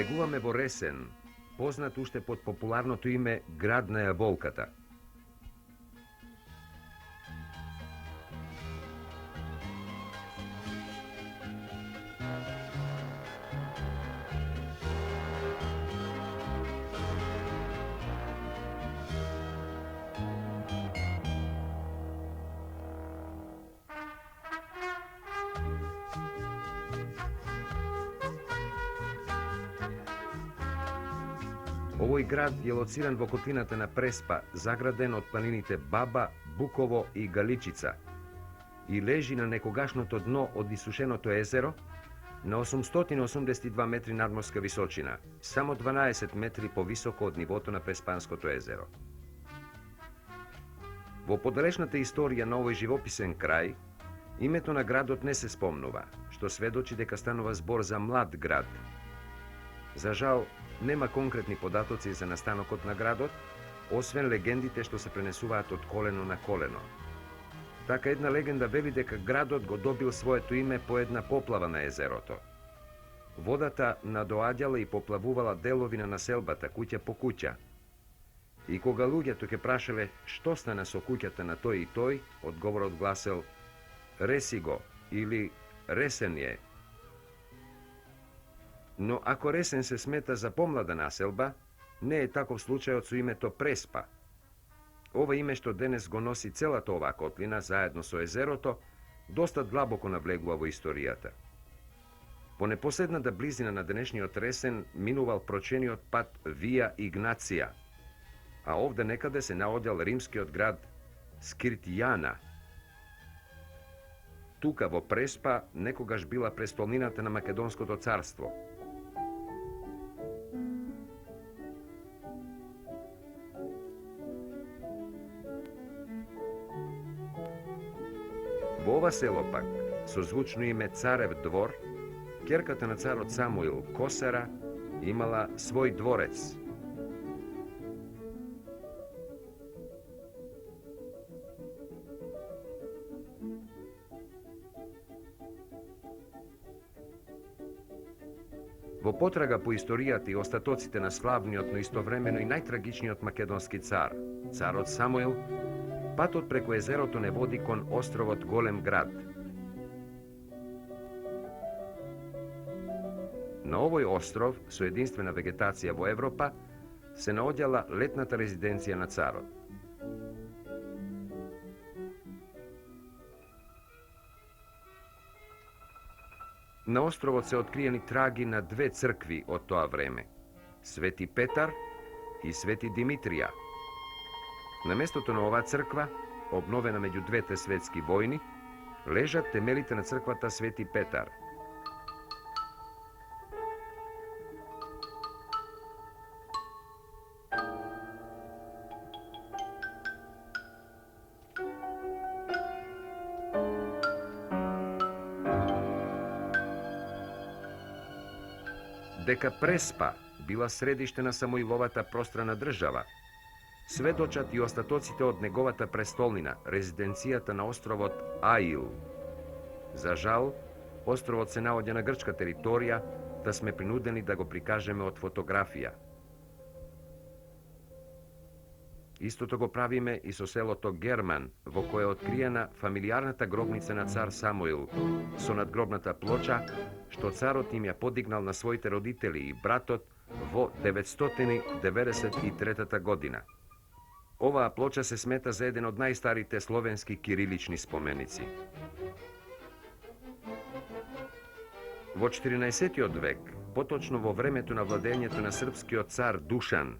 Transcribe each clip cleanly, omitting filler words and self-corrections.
Влегуваме во Ресен, познат уште под популарното име Град на јаболката. Овој град е лоциран во котлината на Преспа, заграден од планините Баба, Буково и Галичица, и лежи на некогашното дно од исушеното езеро на 882 метри надморска височина, само 12 метри повисоко од нивото на Преспанското езеро. Во подалечната историја на овој живописен крај, името на градот не се спомнува, што сведочи дека станува збор за млад град. За жал, нема конкретни податоци за настанокот на градот, освен легендите што се пренесуваат од колено на колено. Така една легенда вели дека градот го добил своето име по една поплава на езерото. Водата надоаѓала и поплавувала делови на населбата, куќа по куќа. И кога луѓето ќе прашале што стана со куќата на тој и тој, одговорот гласел «Реси го» или «Ресен е». Но ако Ресен се смета за помлада населба, не е таков случајот со името Преспа. Ова име што денес го носи целата оваа котлина, заедно со езерото, доста длабоко навлегува во историјата. По непосредната близина на денешниот Ресен минувал прочениот пат Вија Игнација, а овде некаде се наоѓал римскиот град Скиртијана. Тука во Преспа некогаш била престолнината на Македонското царство. Во ова село пак, со звучно име Царев двор, ќерката на царот Самуил, Косара, имала свој дворец. Во потрага по историјата и остатоците на славниот, но истовремено и најтрагичниот македонски цар, царот Самуил, патот преку езерото не води кон островот Голем град. На овој остров, со единствена вегетација во Европа, се наоѓала летната резиденција на царот. На островот се откриени траги на две цркви од тоа време – Свети Петар и Свети Димитрија. На местото на оваа црква, обновена меѓу двете светски војни, лежат темелите на црквата Свети Петар. Дека Преспа била средиште на Самуиловата пространа држава, сведочат и остатоците од неговата престолнина, резиденцијата на островот Аил. За жал, островот се наоѓа на грчка територија, да сме принудени да го прикажеме од фотографија. Истото го правиме и со селото Герман, во кое е откриена фамилиарната гробница на цар Самуил, со надгробната плоча, што царот им ја подигнал на своите родители и братот во 993 година. Оваа плоча се смета за еден од најстарите словенски кирилични споменици. Во 14. век, поточно во времето на владењето на српскиот цар Душан,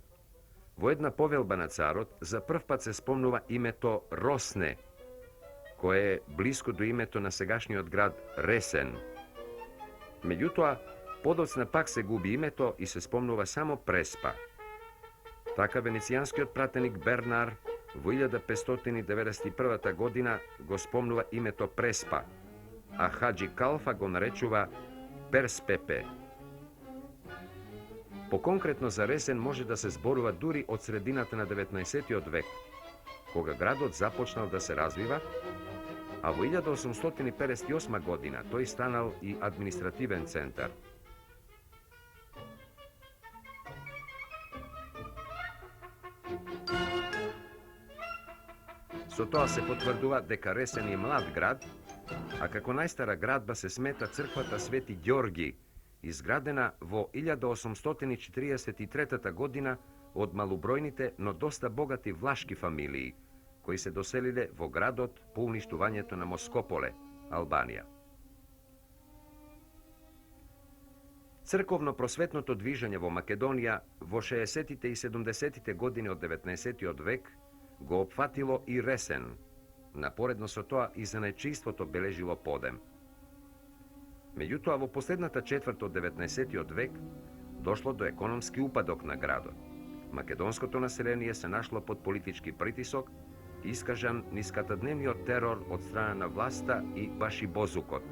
во една повелба на царот за прв пат се спомнува името Росне, кое е блиско до името на сегашниот град Ресен. Меѓутоа, подоцна пак се губи името и се спомнува само Преспа. Така венецијанскиот пратеник Бернар во 1591 година го спомнува името Преспа, а Хаджи Калфа го наречува Перспепе. По-конкретно за Ресен може да се зборува дури од средината на 19. век, кога градот започнал да се развива, а во 1858 година тој станал и административен центар. Со тоа се потврдува дека Ресен е млад град, а како најстара градба се смета црквата Свети Ѓорги, изградена во 1843 година од малобројните, но доста богати влашки фамилии, кои се доселиле во градот по уништувањето на Москополе, Албанија. Црковно-просветното движење во Македонија во 60-тите и 70-тите години од 19-тиот век го опфатило и Ресен. Напоредно со тоа и занајчиството бележило подем. Меѓутоа, во последната четврт од 19-тиот век дошло до економски упадок на градот. Македонското население се нашло под политички притисок, искажан низ катадневниот терор од страна на власта и башибозукот.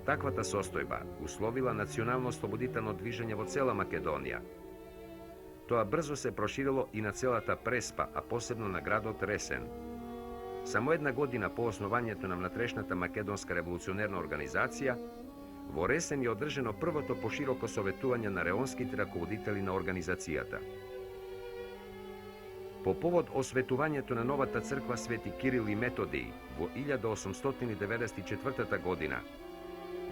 Таквата состојба условила национално-слободително движење во цела Македонија. Тоа брзо се проширило и на целата Преспа, а посебно на градот Ресен. Само една година по основањето на внатрешната македонска револуционерна организација, во Ресен е одржано првото пошироко советување на реонските раководители на организацијата. По повод осветувањето на новата црква Свети Кирил и Методиј во 1894 година,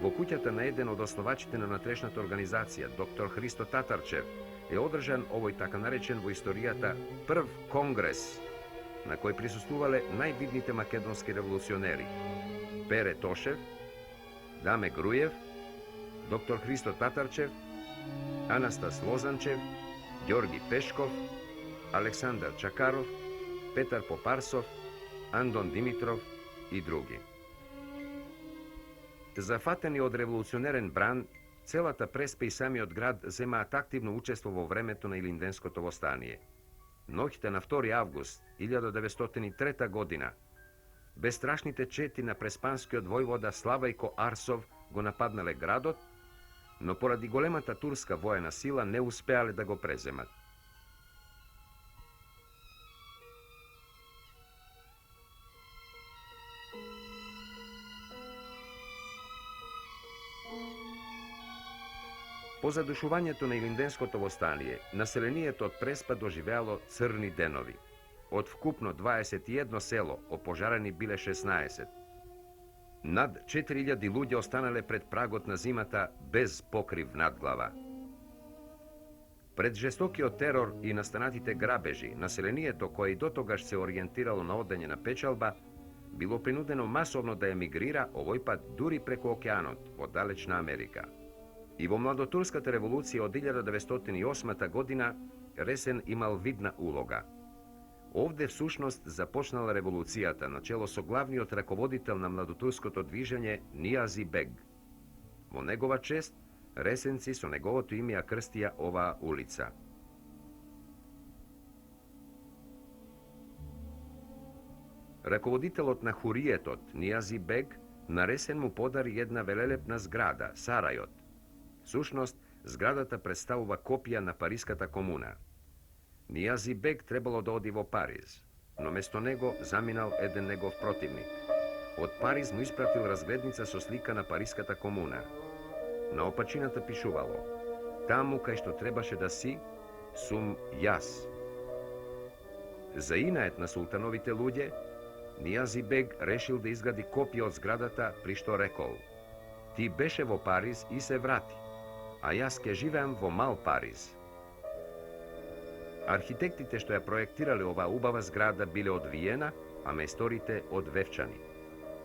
во куќата на еден од основачите на внатрешната организација, доктор Христо Татарчев, е одржан овој така наречен во историјата прв конгрес, на кој присуствувале највидните македонски револуционери: Пере Тошев, Даме Груев, доктор Христо Татарчев, Анастас Лозанчев, Ѓорги Пешков, Александар Чакаров, Петар Попарсов, Андон Димитров и други. Зафатени од револуционерен бран, целата Преспа и самиот град земаат активно учество во времето на Илинденското востание. Ноќите на 2 август 1903 година, бестрашните чети на преспанскиот војвода Славајко Арсов го нападнале градот, но поради големата турска воена сила не успеале да го преземат. По задушувањето на Илинденското востание, населението од Преспа доживеало црни денови. Од вкупно 21 село, опожарени биле 16. Над 4000 луѓе останале пред прагот на зимата без покрив над глава. Пред жестокиот терор и настанатите грабежи, населението кое и дотогаш се ориентирало на одење на печалба, било принудено масовно да емигрира, овој пат дури преку океанот, во далечна Америка. И во младотурската револуција од 1908 година Ресен имал видна улога. Овде всушност започнала револуцијата начело со главниот раководител на младотурското движење Нијази Бег. Во негова чест, ресенци со неговото име ја крстија оваа улица. Раководителот на хуриетот Нијази Бег на Ресен му подари една велелепна зграда, Сарајот. Сушност, зградата представува копија на Париската комуна. Нијази Бег требало да оди во Париз, но место него заминал еден негов противник. Од Париз му испратил разгледница со слика на Париската комуна. На опачината пишувало: таму кај што требаше да си, сум јас. За инает на султановите луѓе, Нијази Бег решил да изгради копија од зградата, при што рекол: ти беше во Париз и се врати, а јас ке живеам во Мал Париз. Архитектите што ја проектирале оваа убава зграда биле од Виена, а мајсторите од Вевчани.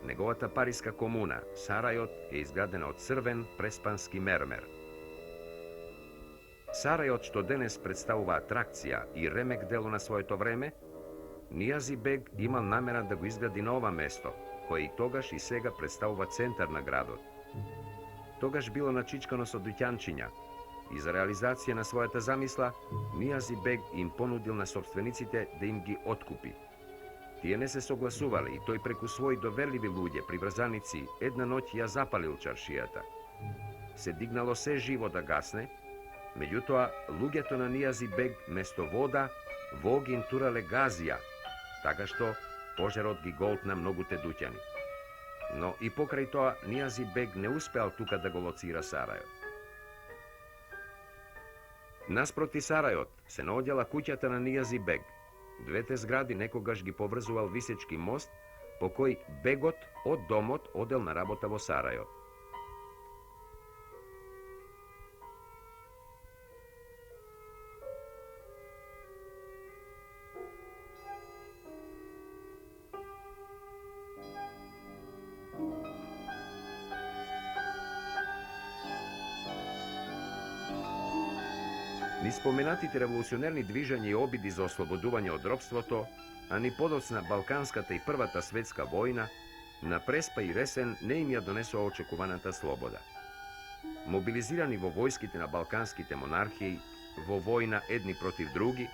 Неговата Париска комуна, Сарајот, е изградена од црвен преспански мермер. Сарајот, што денес представува атракција и ремек дело на своето време, Нијази Бег имал намера да го изгради на ова место, кој и тогаш и сега представува центар на градот. Тогаш било начичкано со дуќанчиња и за реализација на својата замисла, Нијази Бег им понудил на собствениците да им ги откупи. Тие не се согласувале и тој преку своји доверливи луѓе, приврзаници, една ноќ ја запалил чаршијата. Се дигнало се живо да гасне, меѓутоа луѓето на Нијази Бег место вода во огин турале газија, така што пожарот ги голтна многуте дуќани. Но и покрај тоа Нијази Бег не успеал тука да го лоцира Сарајот. Наспроти Сарајот се наоѓала куќата на Нијази Бег, Двете згради некогаш ги поврзувал висечки мост, по кој бегот од домот одел на работа во Сарајо. Ни споменатите револуционерни движења и обиди за ослободување од робството, а ни подоцна Балканската и Првата светска војна, на Преспа и Ресен не им ја донесоа очекуваната слобода. Мобилизирани во војските на балканските монархии, во војна едни против други,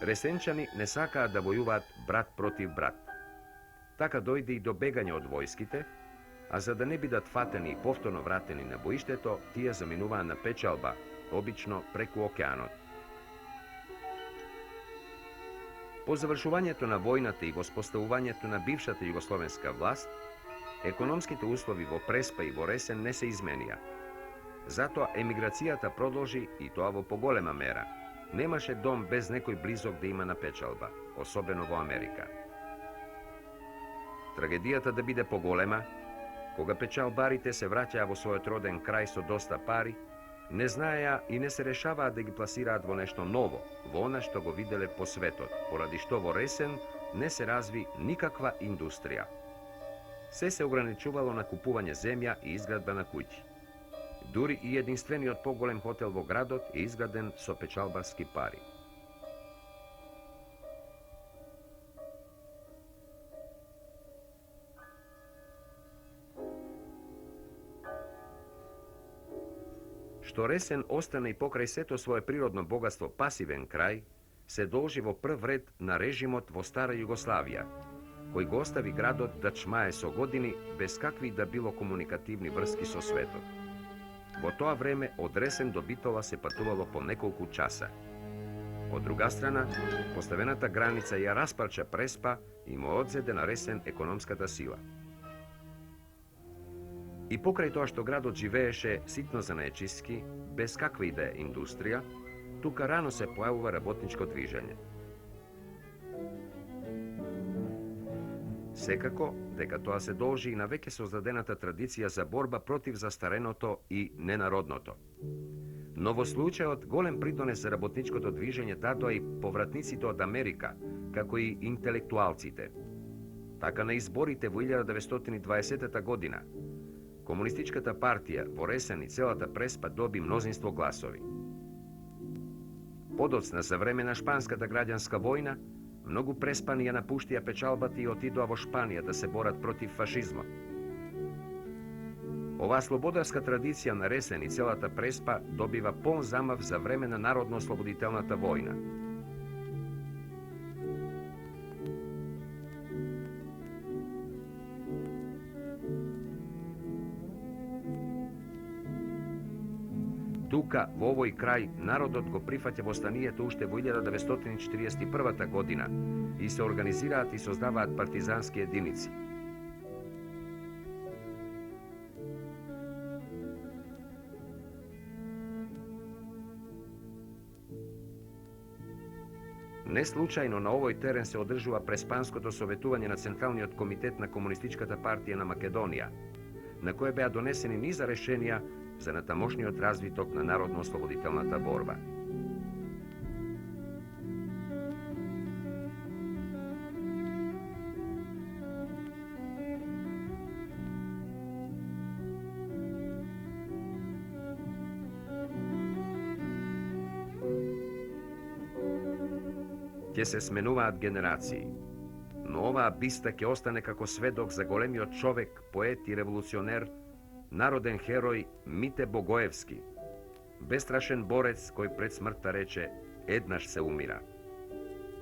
ресенчани не сакаат да војуваат брат против брат. Така дојде и до бегање од војските, а за да не бидат фатени и повторно вратени на боиштето, тие заминуваа на печалба, обично преку океанот. По завршувањето на војната и воспоставувањето на бившата југословенска власт, економските услови во Преспа и во Ресен не се изменија. Затоа емиграцијата продолжи и тоа во поголема мера. Немаше дом без некој близок да има на печалба, особено во Америка. Трагедијата да биде поголема, кога печалбарите се враќаа во својот роден крај со доста пари, не знаеа и не се решаваат да ги пласираат во нешто ново, во она што го виделе по светот, поради што во Ресен не се разви никаква индустрија. Се ограничувало на купување земја и изградба на куќи. Дури и единствениот поголем хотел во градот е изграден со печалбарски пари. Што Ресен остана и покрај сето свое природно богатство пасивен крај, се должи во прв ред на режимот во Стара Југославија, кој го остави градот да чмае со години без какви да било комуникативни врски со светот. Во тоа време од Ресен до Битола се патувало по неколку часа. Од друга страна, поставената граница ја распарча Преспа и му одзеде на Ресен економската сила. И покрај тоа што градот живееше ситно занаечиски, без каква и да е индустрија, тука рано се појавува работничко движење. Секако, дека тоа се должи и на веќе создадената традиција за борба против застареното и ненародното. Но во случајот голем придонес за работничкото движење дадоа и повратниците од Америка, како и интелектуалците. Така на изборите во 1920 година, Комунистичката партија во Ресен и целата Преспа доби мнозинство гласови. Подоцна за време на Шпанската граѓанска војна, многу преспани ја напуштија печалбата и отидоа во Шпанија да се борат против фашизмот. Оваа слободарска традиција на Ресен и целата Преспа добива полн замав за време на Народно-ослободителната војна. Тука, во овој крај, народот го прифаќа востанието уште во 1941 година и се организираат и создаваат партизански единици. Не случајно на овој терен се одржува преспанското советување на Централниот комитет на Комунистичката партија на Македонија, на кое беа донесени низа решенија за натамошниот развиток на народно-ослободителната борба. Ќе се сменуваат генерации, но оваа биста ќе остане како сведок за големиот човек, поет и револуционер, народен херој Мите Богоевски, бестрашен борец кој пред смртта рече «Еднаш се умира».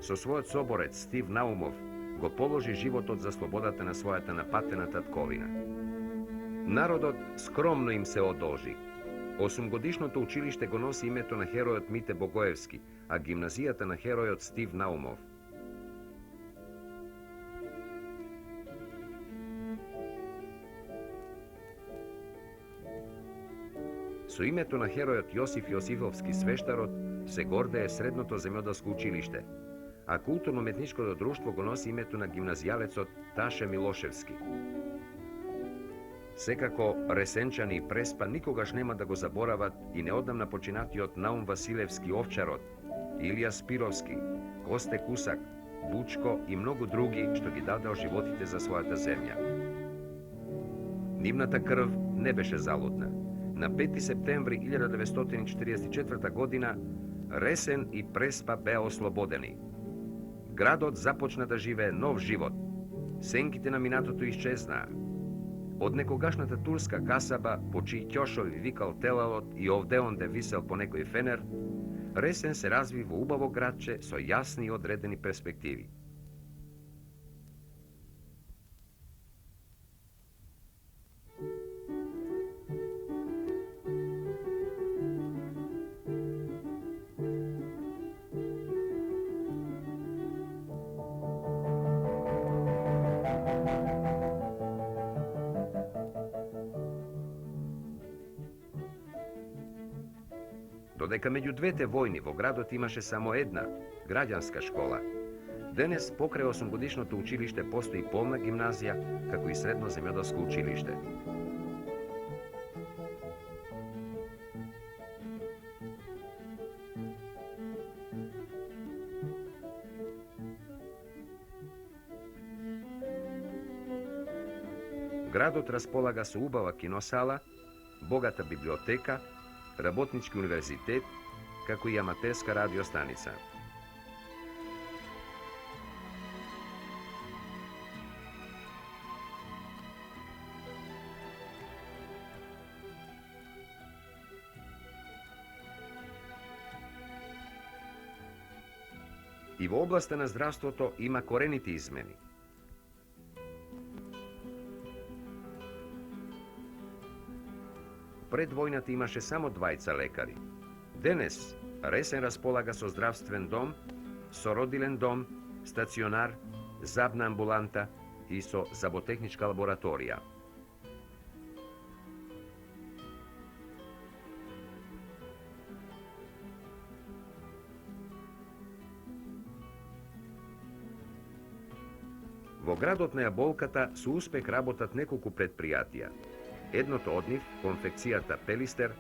Со својот соборец Стив Наумов го положи животот за слободата на својата напатена татковина. Народот скромно им се одолжи. 8-годишното училиште го носи името на херојот Мите Богоевски, а гимназијата на херојот Стив Наумов. Со името на херојот Јосиф Јосифовски свештарот се гордее средното земјоделско училиште, а културно-уметничкото друштво го носи името на гимназијалецот Таше Милошевски. Секако, Ресенчани и Преспа никогаш нема да го заборават и неодамна починатиот Наум Василевски Овчарот, Илија Спировски, Косте Кусак, Вучко и многу други што ги дадел животите за својата земја. Нивната крв не беше залудна. На 5 септември 1944 година Ресен и Преспа беа ослободени. Градот започна да живее нов живот. Сенките на минатото исчезнаа. Од некогашната турска касаба, по чии ќошови викал телалот и овде онде висел по некој фенер, Ресен се разви во убаво градче со јасни и одредени перспективи. Додека меѓу двете војни во градот имаше само една, граѓанска школа, денес покрај 8-годишното училиште постои полна гимназија, како и средно земјоделско училиште. Градот располага со убава киносала, богата библиотека, работнички универзитет, како и аматерска радиостаница. И во областа на здравството има корените измени. Пред војната имаше само 2 лекари. Денес Ресен располага со здравствен дом, со родилен дом, стационар, забна амбуланта и со заботехничка лабораторија. Во градот на Јаболката со успех работат неколку предпријатија. Едното од нив, конфекцијата Пелистер,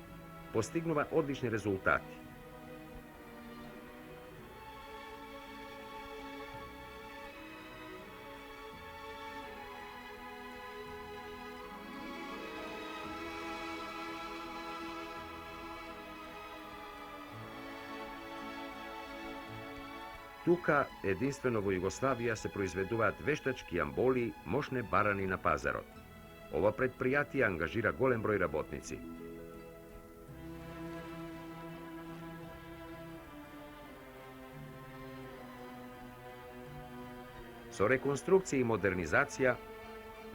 постигнува одлични резултати. Тука, единствено во Југославија, се произведуваат вештачки амболи, мошне барани на пазарот. Ова предпријатие ангажира голем број работници. Со реконструкција и модернизација,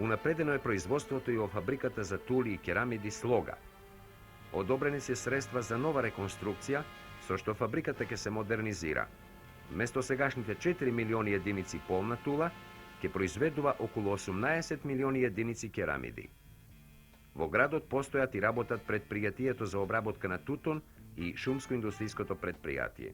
унапредено е производството и во фабриката за тули и керамиди Слога. Одобрени се средства за нова реконструкција, со што фабриката ќе се модернизира. Место сегашните 4 милиони единици полна тула, ќе произведува околу 18 милиони единици керамиди. Во градот постојат и работат предпријатието за обработка на тутун и шумско-индустријското предпријатие.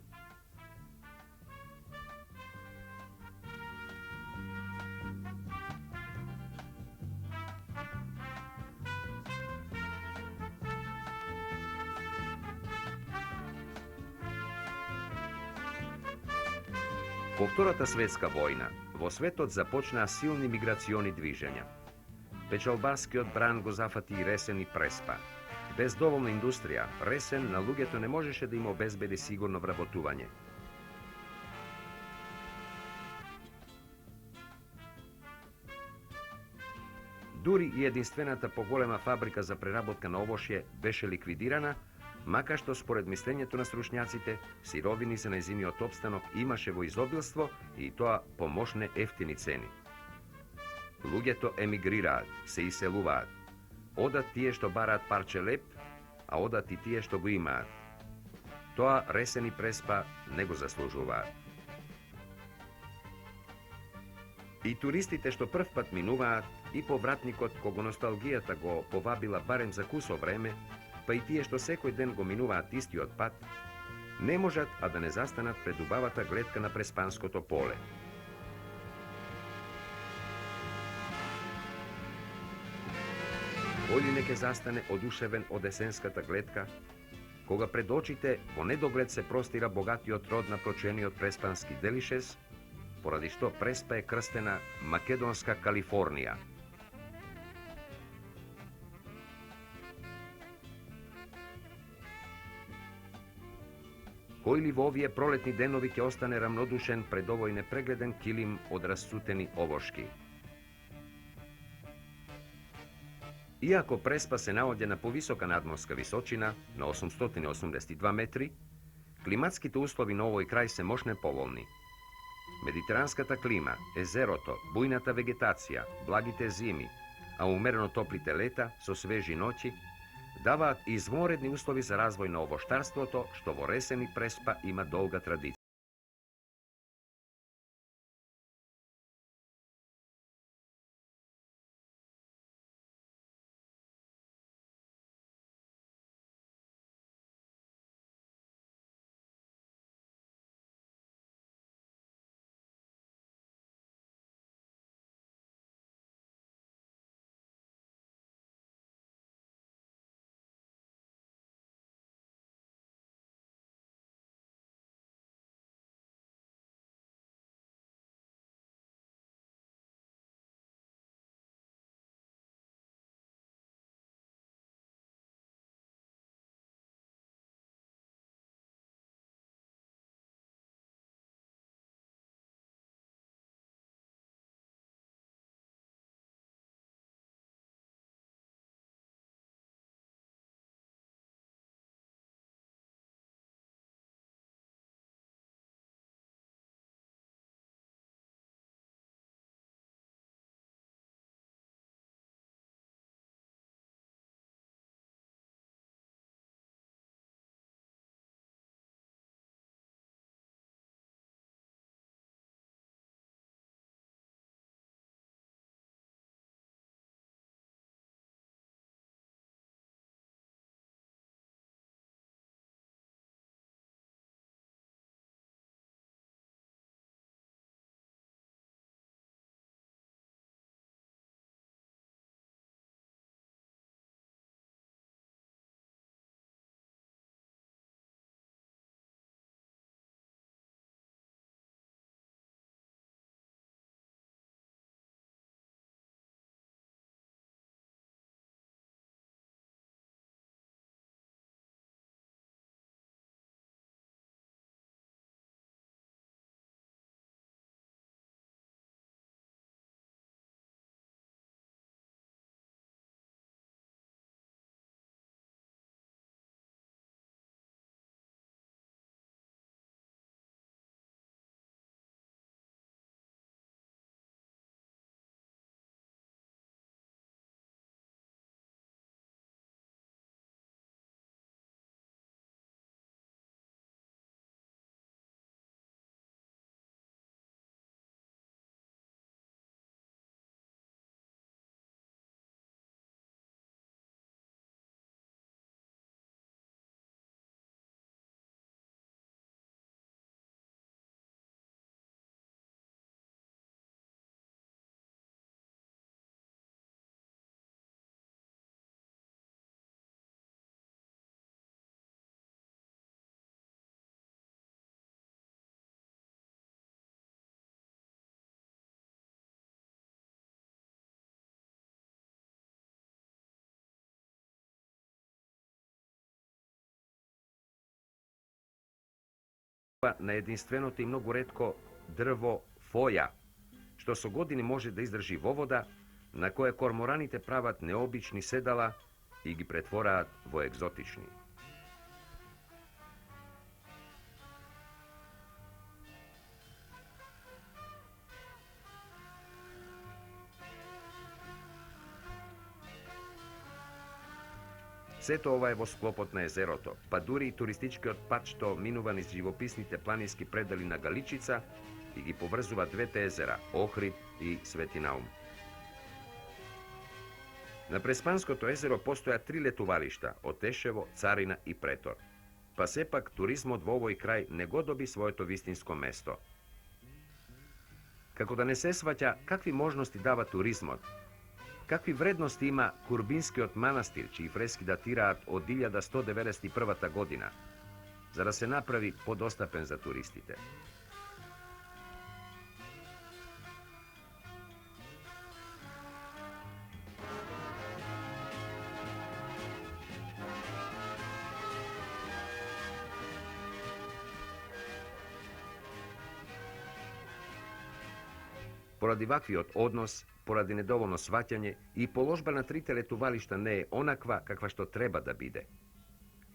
По Втората светска војна, во светот започнаа силни миграциони движења. Печалбарскиот бран го зафати и Ресен и Преспа. Без доволна индустрија, Ресен на луѓето не можеше да им обезбеди сигурно вработување. Дури и единствената поголема фабрика за преработка на овошје беше ликвидирана, макар што според мислењето на стручњаците, сировини за нејзиниот опстанок имаше во изобилство и тоа по мошне ефтини цени. Луѓето емигрираат, се иселуваат. Одат тие што бараат парче леп, а одат и тие што го имаат. Тоа Ресен и Преспа не го заслужуваат. И туристите што прв пат минуваат, и повратникот кого носталгијата го повабила барем за кусо време, па и тие што секој ден го минуваат истиот пат, не можат а да не застанат пред убавата гледка на Преспанското поле. Кој ли не ке застане одушевен од есенската гледка, кога пред очите во недоглед се простира богатиот род на прочениот преспански делишес, поради што Преспа е крстена Македонска Калифорнија. Кој ли во овие пролетни денови ќе остане рамнодушен пред овој непрегледен килим од расцутени овошки? Иако Преспа се наоѓа на повисока надморска височина, на 882 метри, климатските услови на овој крај се мощно поволни. Медитеранската клима, езерото, бујната вегетација, благите зими, а умерено топлите лета со свежи ноќи, даваат извонредни услови за развој на овоштарството, што во ресени Преспа има долга традиција. На единственото и многу ретко дрво фоја, што со години може да издржи во вода, на кое кормораните прават необични седала и ги претвораат во екзотични. Сето ова е во склопот на езерото, па дури и туристичкиот пат што минува низ живописните планински предели на Галичица и ги поврзува двете езера, Охрид и Свети Наум. На Преспанското езеро постојат 3 летувалишта, Отешево, Царина и Претор. па сепак туризмот во овој крај не го доби своето вистинско место. Како да не се сваќа какви можности дава туризмот, какви вредности има Курбинскиот манастир, чии фрески датираат од 1191 година, за да се направи подостапен за туристите. Поради ваквиот однос, поради недоволно сваќање и положба на трите летувалишта не е онаква каква што треба да биде.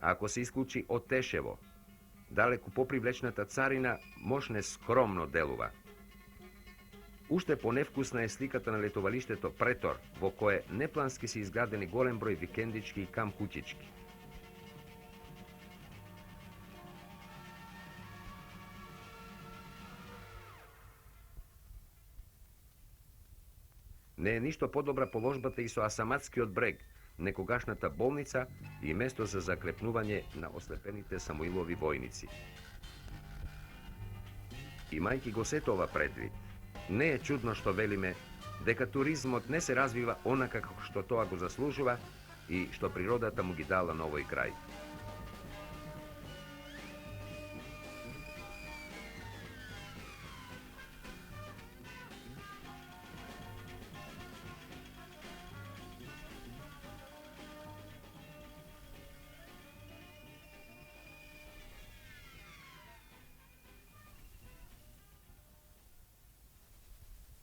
А ако се исклучи од Тешево, далеку попривлечната царина мошне скромно делува. Уште поневкусна е сликата на летувалиштето Претор, во кое неплански се изградени голем број викендички и камп куќички. Не е ништо подобра положбата и со Асаматскиот брег, некогашната болница и место за закрепнување на ослепените Самуилови војници. Имајќи го сето ова предвид, не е чудно што велиме дека туризмот не се развива онака како што тоа го заслужува и што природата му ги дала на овој крај.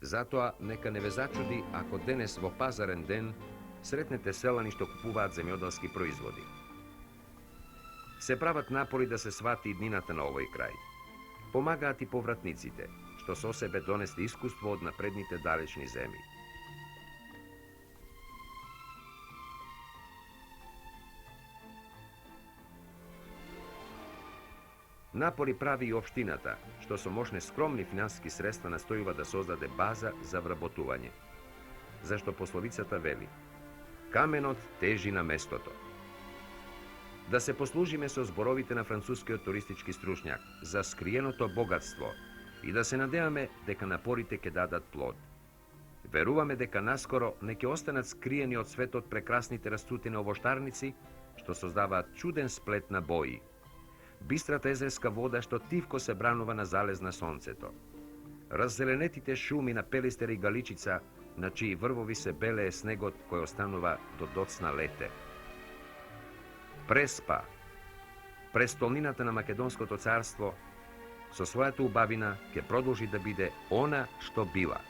Затоа нека не ве зачуди ако денес во пазарен ден сретнете селани што купуваат земјоделски производи. Се прават напори да се свати иднината на овој крај. Помагаат и повратниците, што со себе донесли искуство од напредните далечни земји. Напори прави и општината, што со мошне скромни финансиски средства настојува да создаде база за вработување. Зашто пословицата вели: каменот тежи на местото. Да се послужиме со зборовите на францускиот туристички стручњак за скриеното богатство и да се надеваме дека напорите ќе дадат плод. Веруваме дека наскоро не ќе останат скриени од светот прекрасните расцутени овоштарници што создаваат чуден сплет на бои. Бистрата езерска вода што тивко се бранува на залез на сонцето. Раззеленетите шуми на Пелистер и Галичица, на чии врвови се белее снегот кој останува до доцна лете. Преспа, престолнината на Македонското царство, со својата убавина ќе продолжи да биде она што била.